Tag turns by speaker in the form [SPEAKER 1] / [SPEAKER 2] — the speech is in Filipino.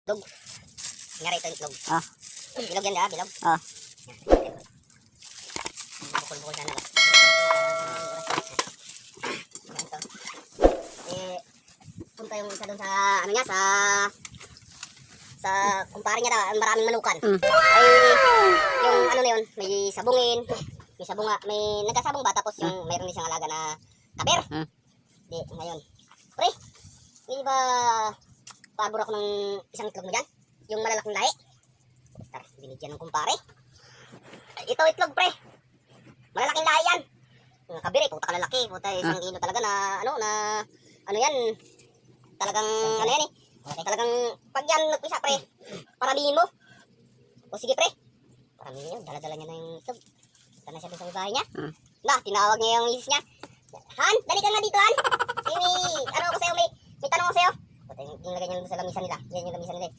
[SPEAKER 1] itlog. Nga ito itlog.
[SPEAKER 2] Ah.
[SPEAKER 1] Bilog yan, ha? Bilog.
[SPEAKER 2] Ah.
[SPEAKER 1] Bukol-bukol sana ba? Punta yung isa doon sa, ano niya, sa kumpare niya daw, maraming manukan. Ay, yung ano na yun, may sabungin, may sabunga, may nagkasabong ba, tapos yung mayroon din siyang alaga na kaper. Di, ngayon. Pre, hindi ba pabor ako ng isang itlog mo dyan? Yung malalaking lahi. Tara, binigyan ng kumpare. Ito itlog, pre. Malalaking lahi yan. Yung kabiri, puta kalalaki. Puta, isang kilo talaga na, ano yan. Talagang, ano yan eh. Talagang, pag yan nagpisa, pre, paramihin mo. O sige, pre. Paramihin yun, dala-dala niya na yung itlog. Punta na siya doon sa bahay niya. Na, tinawag niya yung isis niya. Han, dali ka nga dito, Han. May tanong ako sa'yo, may tanong ako sa'yo. Puta, yung lagay niya sa lamisan nila. Yan yung lamisan nila eh.